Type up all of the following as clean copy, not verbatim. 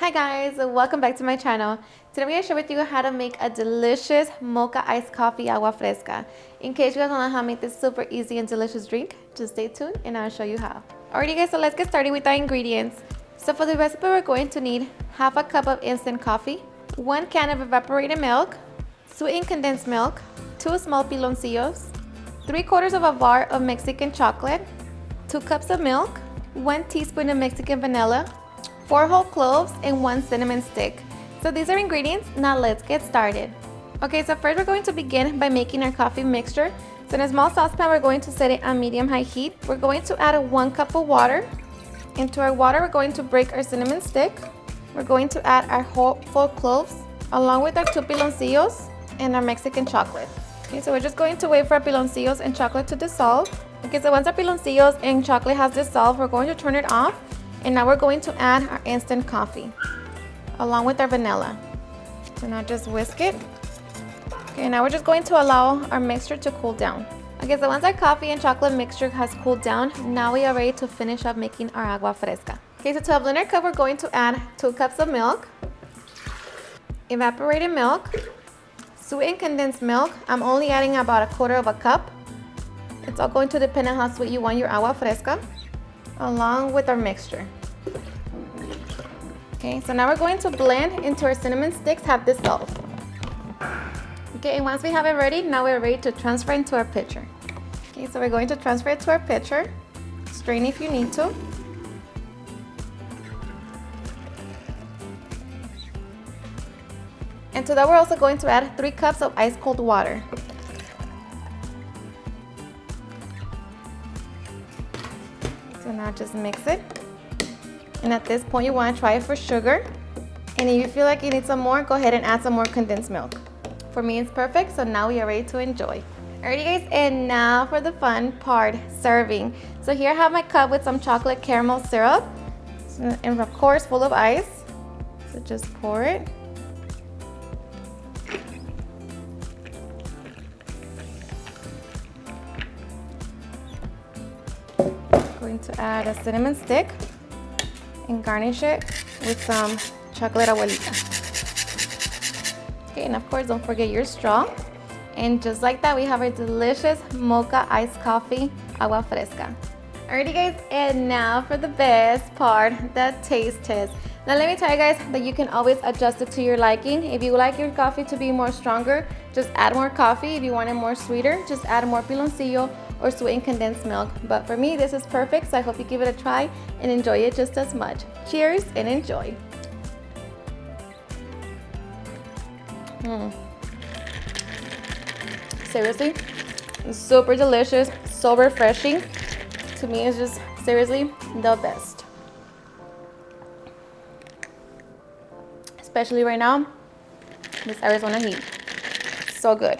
Hi guys, welcome back to my channel. Today I'm going to share with you how to make a delicious mocha iced coffee agua fresca. In case you guys don't know how to make this super easy and delicious drink, just stay tuned and I'll show you how. Alrighty guys, so let's get started with our ingredients. So for the recipe we're going to need half a cup of instant coffee, 1 can of evaporated milk, sweetened condensed milk, 2 small piloncillos, 3/4 of a bar of Mexican chocolate, 2 cups of milk, 1 teaspoon of Mexican vanilla, 4 whole cloves, and 1 cinnamon stick. So these are ingredients. Now let's get started. Okay, so first we're going to begin by making our coffee mixture. So in a small saucepan, we're going to set it on medium-high heat. We're going to add 1 cup of water. Into our water, we're going to break our cinnamon stick. We're going to add our whole 4 cloves, along with our 2 piloncillos and our Mexican chocolate. Okay, so we're just going to wait for our piloncillos and chocolate to dissolve. Okay, so once our piloncillos and chocolate has dissolved, we're going to turn it off. And now we're going to add our instant coffee along with our vanilla. So now just whisk it. Okay, now we're just going to allow our mixture to cool down. Okay, so once our coffee and chocolate mixture has cooled down, now we are ready to finish up making our agua fresca. Okay, so to a blender cup, we're going to add 2 cups of milk, evaporated milk, sweetened condensed milk. I'm only adding about 1/4 cup. It's all going to depend on how sweet you want your agua fresca, along with our mixture. Okay, so now we're going to blend until our cinnamon sticks have dissolved. Okay, and once we have it ready, now we're ready to transfer into our pitcher. Okay, so we're going to transfer it to our pitcher. Strain if you need to. And to that, we're also going to add 3 cups of ice cold water. So now just mix it. And at this point, you want to try it for sugar. And if you feel like you need some more, go ahead and add some more condensed milk. For me, it's perfect, so now we are ready to enjoy. Alrighty guys, and now for the fun part, serving. So here I have my cup with some chocolate caramel syrup, and of course full of ice. So just pour it. Going to add a cinnamon stick and garnish it with some chocolate abuelita. Okay, and of course don't forget your straw. And just like that, we have our delicious mocha iced coffee agua fresca. Alrighty guys, and now for the best part, the taste test. Now let me tell you guys that you can always adjust it to your liking. If you like your coffee to be more stronger, just add more coffee. If you want it more sweeter, just add more piloncillo or sweetened condensed milk. But for me, this is perfect, so I hope you give it a try and enjoy it just as much. Cheers and enjoy. Seriously, it's super delicious, so refreshing. To me, it's just seriously the best. Especially right now, this Arizona heat. So good.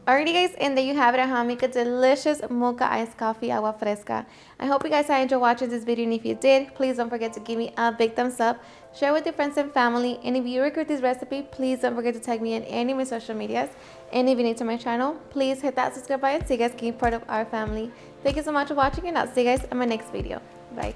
Alrighty guys, and there you have it, how to make a delicious mocha iced coffee agua fresca. I hope you guys enjoyed watching this video, and if you did, please don't forget to give me a big thumbs up, share with your friends and family, and if you agree with this recipe, please don't forget to tag me in any of my social medias. And if you're new to my channel, please hit that subscribe button so you guys can be part of our family. Thank you so much for watching, and I'll see you guys in my next video. Bye.